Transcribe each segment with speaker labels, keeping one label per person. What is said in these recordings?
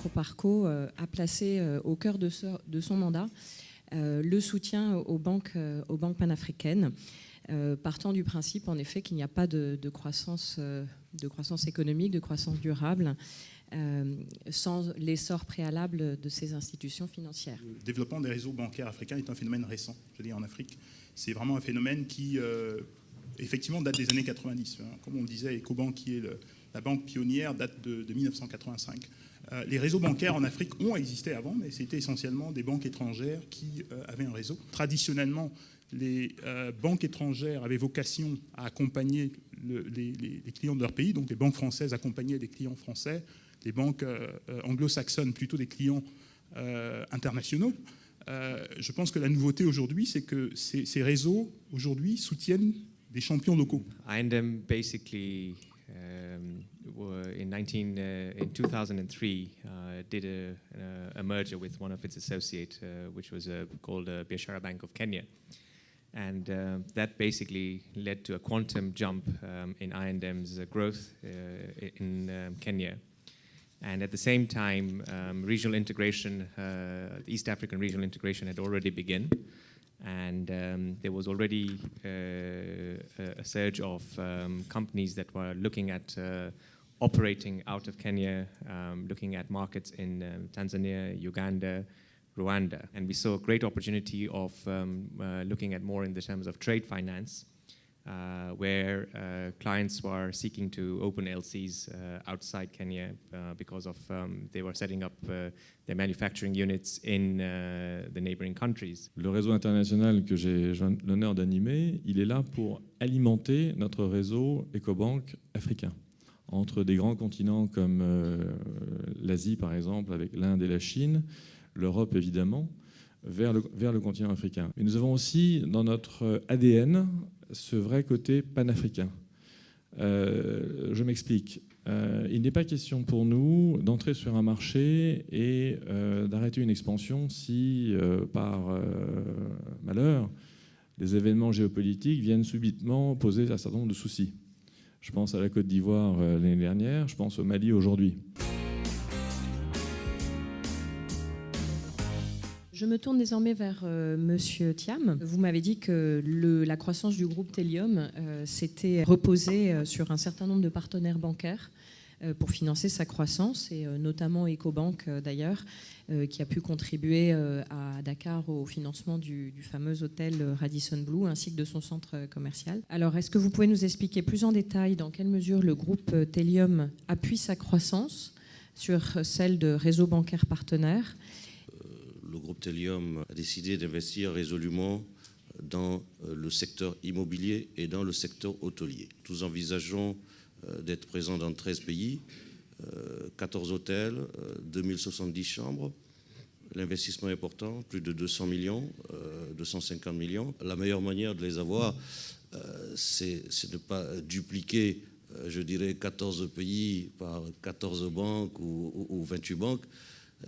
Speaker 1: Proparco a placé au cœur de son mandat le soutien aux banques panafricaines, partant du principe en effet qu'il n'y a pas de croissance économique, de croissance durable, sans l'essor préalable de ces institutions financières.
Speaker 2: Le développement des réseaux bancaires africains est un phénomène récent, je veux dire, en Afrique. C'est vraiment un phénomène qui, effectivement, date des années 90. Comme on disait, Ecobank, qui est la banque pionnière, date de 1985. Les réseaux bancaires en Afrique ont existé avant, mais c'était essentiellement des banques étrangères qui avaient un réseau. Traditionnellement, les banques étrangères avaient vocation à accompagner les clients de leur pays, donc les banques françaises accompagnaient les clients français, les banques anglo-saxonnes plutôt des clients internationaux. Je pense que la nouveauté aujourd'hui, c'est que ces réseaux aujourd'hui soutiennent des champions locaux.
Speaker 3: I&M basically in 2003 did a merger with one of its associates, which was called Biashara Bank of Kenya. And that basically led to a quantum jump in I&M's growth in Kenya. And at the same time, regional integration, East African regional integration had already begun. And there was already a surge of companies that were looking at operating out of Kenya, looking at markets in Tanzania, Uganda, Rwanda. And we saw a great opportunity of looking at more in the terms of trade finance, where clients were seeking to open LCs outside Kenya because of they were setting up their manufacturing units in the neighboring countries.
Speaker 4: Le réseau international que j'ai l'honneur d'animer, il est là pour alimenter notre réseau Ecobank africain. Entre des grands continents comme l'Asie par exemple, avec l'Inde et la Chine, l'Europe évidemment, vers le continent africain. Mais nous avons aussi dans notre ADN ce vrai côté panafricain. Je m'explique. Il n'est pas question pour nous d'entrer sur un marché et d'arrêter une expansion si, par malheur, les événements géopolitiques viennent subitement poser un certain nombre de soucis. Je pense à la Côte d'Ivoire l'année dernière, je pense au Mali aujourd'hui.
Speaker 1: Je me tourne désormais vers Monsieur Thiam. Vous m'avez dit que la croissance du groupe Telium s'était reposée sur un certain nombre de partenaires bancaires pour financer sa croissance, et notamment Ecobank d'ailleurs, qui a pu contribuer à Dakar au financement du fameux hôtel Radisson Blu ainsi que de son centre commercial. Alors, est-ce que vous pouvez nous expliquer plus en détail dans quelle mesure le groupe Telium appuie sa croissance sur celle de réseaux bancaires partenaires?
Speaker 5: Le groupe Telium a décidé d'investir résolument dans le secteur immobilier et dans le secteur hôtelier. Nous envisageons d'être présents dans 13 pays, 14 hôtels, 2070 chambres. L'investissement est important, plus de 200 millions, 250 millions. La meilleure manière de les avoir, c'est de ne pas dupliquer, je dirais, 14 pays par 14 banques ou 28 banques.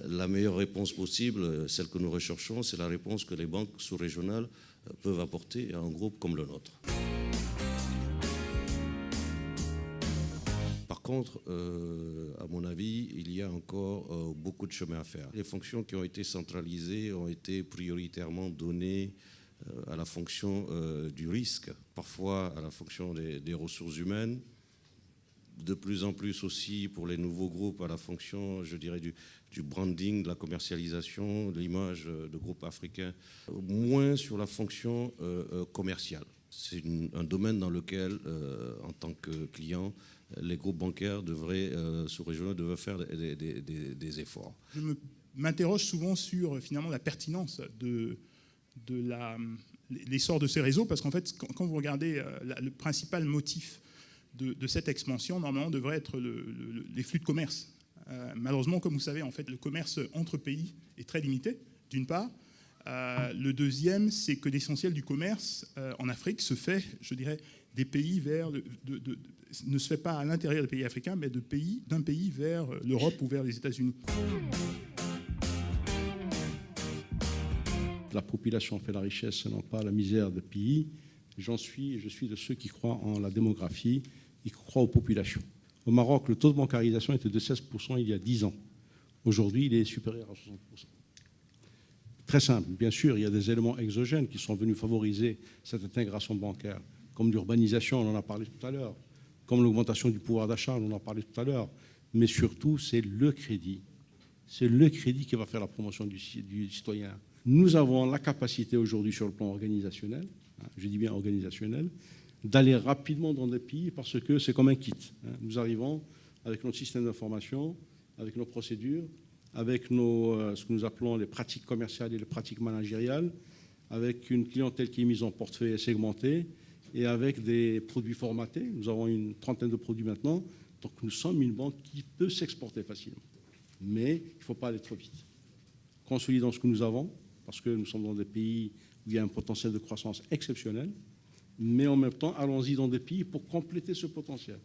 Speaker 5: La meilleure réponse possible, celle que nous recherchons, c'est la réponse que les banques sous-régionales peuvent apporter à un groupe comme le nôtre. Par contre, à mon avis, il y a encore beaucoup de chemin à faire. Les fonctions qui ont été centralisées ont été prioritairement données à la fonction du risque, parfois à la fonction des ressources humaines, de plus en plus aussi pour les nouveaux groupes à la fonction, je dirais, du branding, de la commercialisation, de l'image de groupes africains, moins sur la fonction commerciale. C'est un domaine dans lequel, en tant que client, les groupes bancaires sous-régionaux devraient faire des efforts.
Speaker 2: Je m'interroge souvent sur finalement la pertinence de l'essor de ces réseaux, parce qu'en fait, quand vous regardez le principal motif de cette expansion, normalement, devrait être les flux de commerce. Malheureusement, comme vous savez, en fait, le commerce entre pays est très limité, d'une part. Le deuxième, c'est que l'essentiel du commerce en Afrique se fait, je dirais, des pays ne se fait pas à l'intérieur des pays africains, mais d'un pays vers l'Europe ou vers les États-Unis.
Speaker 6: La population fait la richesse, non pas la misère des pays. Je suis de ceux qui croient en la démographie, qui croient aux populations. Au Maroc, le taux de bancarisation était de 16% il y a 10 ans. Aujourd'hui, il est supérieur à 60%. Très simple. Bien sûr, il y a des éléments exogènes qui sont venus favoriser cette intégration bancaire, comme l'urbanisation, on en a parlé tout à l'heure, comme l'augmentation du pouvoir d'achat, on en a parlé tout à l'heure. Mais surtout, c'est le crédit. C'est le crédit qui va faire la promotion du citoyen. Nous avons la capacité aujourd'hui sur le plan organisationnel, je dis bien organisationnel, d'aller rapidement dans des pays parce que c'est comme un kit. Nous arrivons avec notre système d'information, avec nos procédures, avec ce que nous appelons les pratiques commerciales et les pratiques managériales, avec une clientèle qui est mise en portefeuille et segmentée, et avec des produits formatés. Nous avons une trentaine de produits maintenant, donc nous sommes une banque qui peut s'exporter facilement. Mais il ne faut pas aller trop vite. Consolidons ce que nous avons, parce que nous sommes dans des pays où il y a un potentiel de croissance exceptionnel, mais en même temps, allons-y dans des pays pour compléter ce potentiel.